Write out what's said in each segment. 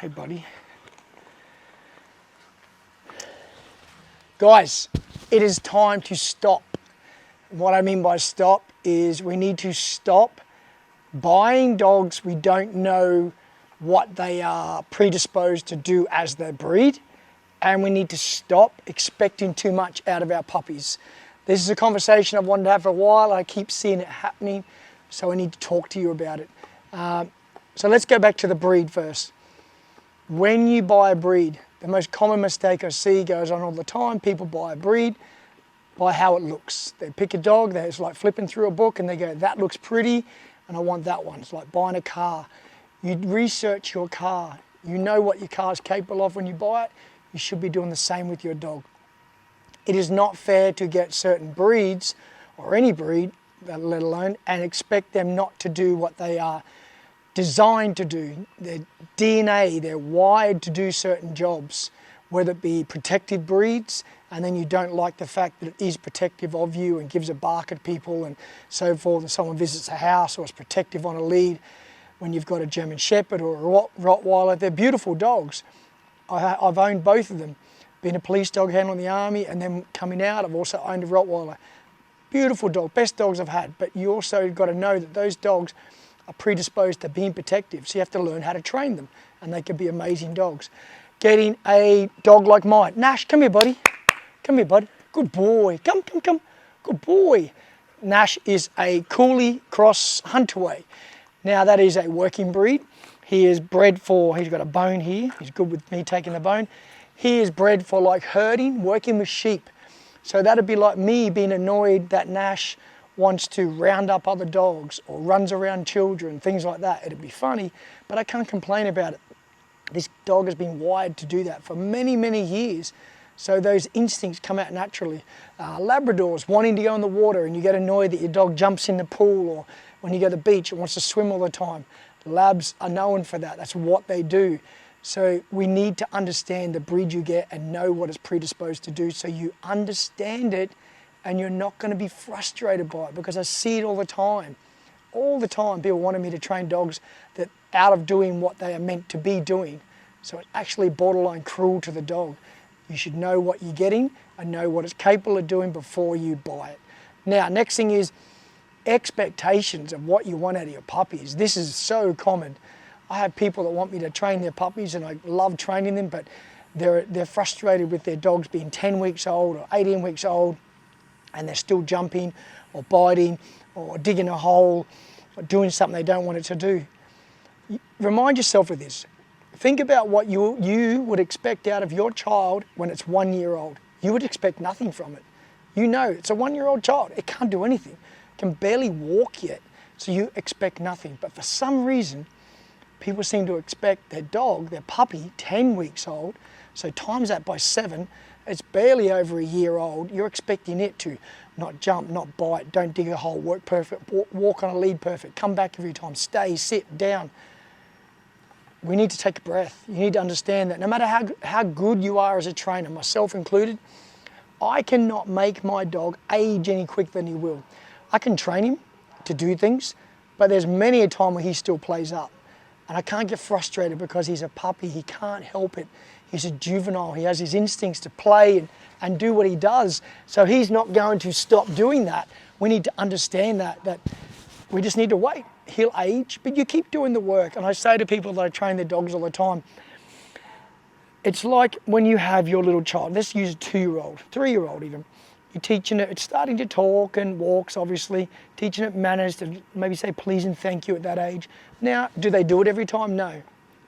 Hey, buddy. Guys, it is time to stop. What I mean by stop is we need to stop buying dogs we don't know what they are predisposed to do as their breed, and we need to stop expecting too much out of our puppies. This is a conversation I've wanted to have for a while. I keep seeing it happening, so I need to talk to you about it. So let's go back to the breed first. When you buy a breed, the most common mistake I see goes on all the time. People buy a breed by how it looks. They pick a dog, it's like flipping through a book and they go, that looks pretty and I want that one. It's like buying a car. You research your car. You know what your car is capable of when you buy it. You should be doing the same with your dog. It is not fair to get certain breeds, or any breed, let alone, and expect them not to do what they are designed to do. Their DNA, they're wired to do certain jobs, whether it be protective breeds, and then you don't like the fact that it is protective of you and gives a bark at people and so forth, and someone visits a house, or it's protective on a lead when you've got a German Shepherd or a Rottweiler. They're beautiful dogs. I've owned both of them. Been a police dog handler in the army, and then coming out, I've also owned a Rottweiler. Beautiful dog, best dogs I've had, but you also got to know that those dogs are predisposed to being protective, so you have to learn how to train them, and they can be amazing dogs. Getting a dog like mine, Nash, come here, buddy. Come here, bud. Good boy. Come. Good boy. Nash is a Cooley Cross Hunterway. Now that is a working breed. He is bred for, he's got a bone here. He's good with me taking the bone. He is bred for like herding, working with sheep. So that'd be like me being annoyed that Nash wants to round up other dogs or runs around children, things like that. It'd be funny, but I can't complain about it. This dog has been wired to do that for many, many years. So those instincts come out naturally. Labradors wanting to go in the water, and you get annoyed that your dog jumps in the pool, or when you go to the beach, it wants to swim all the time. Labs are known for that. That's what they do. So we need to understand the breed you get and know what it's predisposed to do, so you understand it and you're not going to be frustrated by it, because I see it all the time. All the time, people wanting me to train dogs that out of doing what they are meant to be doing. So it's actually borderline cruel to the dog. You should know what you're getting and know what it's capable of doing before you buy it. Now, next thing is expectations of what you want out of your puppies. This is so common. I have people that want me to train their puppies, and I love training them, but they're frustrated with their dogs being 10 weeks old or 18 weeks old, and they're still jumping or biting or digging a hole or doing something they don't want it to do. Remind yourself of this. Think about what you would expect out of your child when it's 1 year old. You would expect nothing from it. You know, it's a 1-year-old child. It can't do anything. It can barely walk yet. So you expect nothing. But for some reason, people seem to expect their dog, their puppy, 10 weeks old, so times that by 7, it's barely over a year old. You're expecting it to not jump, not bite, don't dig a hole, work perfect, walk on a lead perfect, come back every time, stay, sit, down. We need to take a breath. You need to understand that no matter how good you are as a trainer, myself included, I cannot make my dog age any quicker than he will. I can train him to do things, but there's many a time where he still plays up. And I can't get frustrated because he's a puppy. He can't help it. He's a juvenile. He has his instincts to play and do what he does. So he's not going to stop doing that. We need to understand that we just need to wait. He'll age, but you keep doing the work. And I say to people that I train their dogs all the time, it's like when you have your little child. Let's use a 2-year-old, 3-year-old even. You're teaching it, it's starting to talk and walks, obviously, teaching it manners to maybe say please and thank you at that age. Now, do they do it every time? No.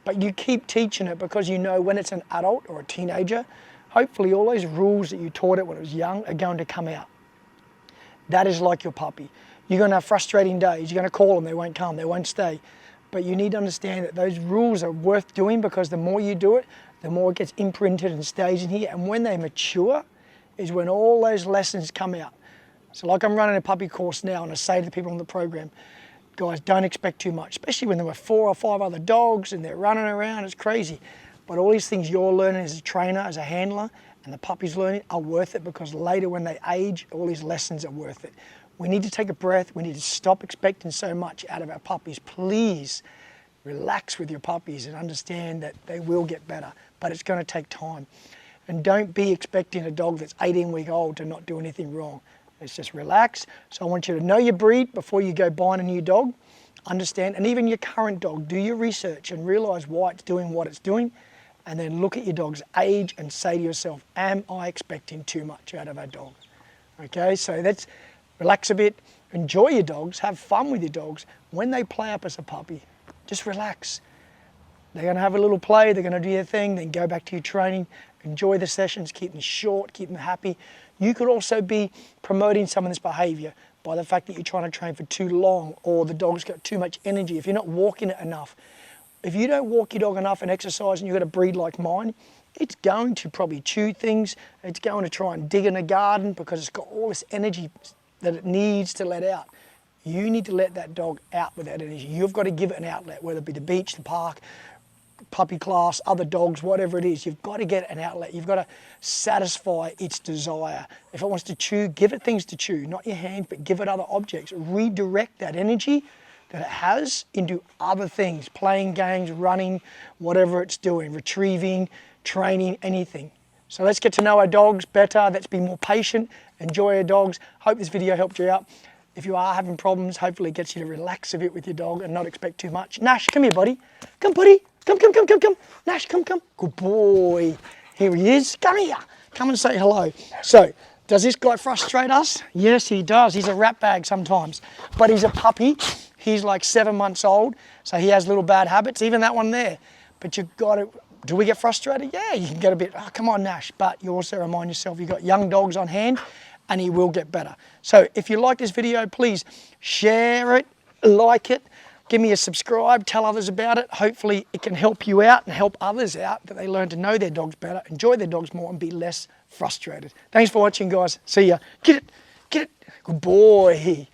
But you keep teaching it because you know when it's an adult or a teenager, hopefully all those rules that you taught it when it was young are going to come out. That is like your puppy. You're going to have frustrating days. You're going to call them, they won't come, they won't stay. But you need to understand that those rules are worth doing, because the more you do it, the more it gets imprinted and stays in here. And when they mature is when all those lessons come out. So like I'm running a puppy course now, and I say to the people on the program, guys, don't expect too much, especially when there were 4 or 5 other dogs and they're running around, it's crazy. But all these things you're learning as a trainer, as a handler, and the puppy's learning are worth it, because later when they age, all these lessons are worth it. We need to take a breath. We need to stop expecting so much out of our puppies. Please relax with your puppies and understand that they will get better, but it's going to take time. And don't be expecting a dog that's 18 weeks old to not do anything wrong. Let's just relax. So I want you to know your breed before you go buying a new dog. Understand, and even your current dog, do your research and realize why it's doing what it's doing. And then look at your dog's age and say to yourself, am I expecting too much out of our dog? Okay, so that's relax a bit, enjoy your dogs, have fun with your dogs. When they play up as a puppy, just relax. They're going to have a little play, they're going to do their thing, then go back to your training. Enjoy the sessions, keep them short, keep them happy. You could also be promoting some of this behavior by the fact that you're trying to train for too long or the dog's got too much energy. If you're not walking it enough, if you don't walk your dog enough and exercise and you've got a breed like mine, it's going to probably chew things. It's going to try and dig in a garden because it's got all this energy that it needs to let out. You need to let that dog out with that energy. You've got to give it an outlet, whether it be the beach, the park, puppy class, other dogs, whatever it is. You've got to get an outlet. You've got to satisfy its desire. If it wants to chew, give it things to chew, not your hands, but give it other objects. Redirect that energy that it has into other things, playing games, running, whatever it's doing, retrieving, training, anything. So let's get to know our dogs better. Let's be more patient, enjoy our dogs. Hope this video helped you out. If you are having problems, hopefully it gets you to relax a bit with your dog and not expect too much. Nash, come here, buddy. Come, buddy. Come. Nash, come. Good boy. Here he is. Come here. Come and say hello. So, does this guy frustrate us? Yes, he does. He's a rat bag sometimes. But he's a puppy. He's like 7 months old, so he has little bad habits, even that one there. But you've got to, do we get frustrated? Yeah, you can get a bit, oh, come on, Nash. But you also remind yourself you've got young dogs on hand and he will get better. So if you like this video, please share it, like it, give me a subscribe, tell others about it. Hopefully it can help you out and help others out, that they learn to know their dogs better, enjoy their dogs more and be less frustrated. Thanks for watching, guys. See ya. Get it. Good boy.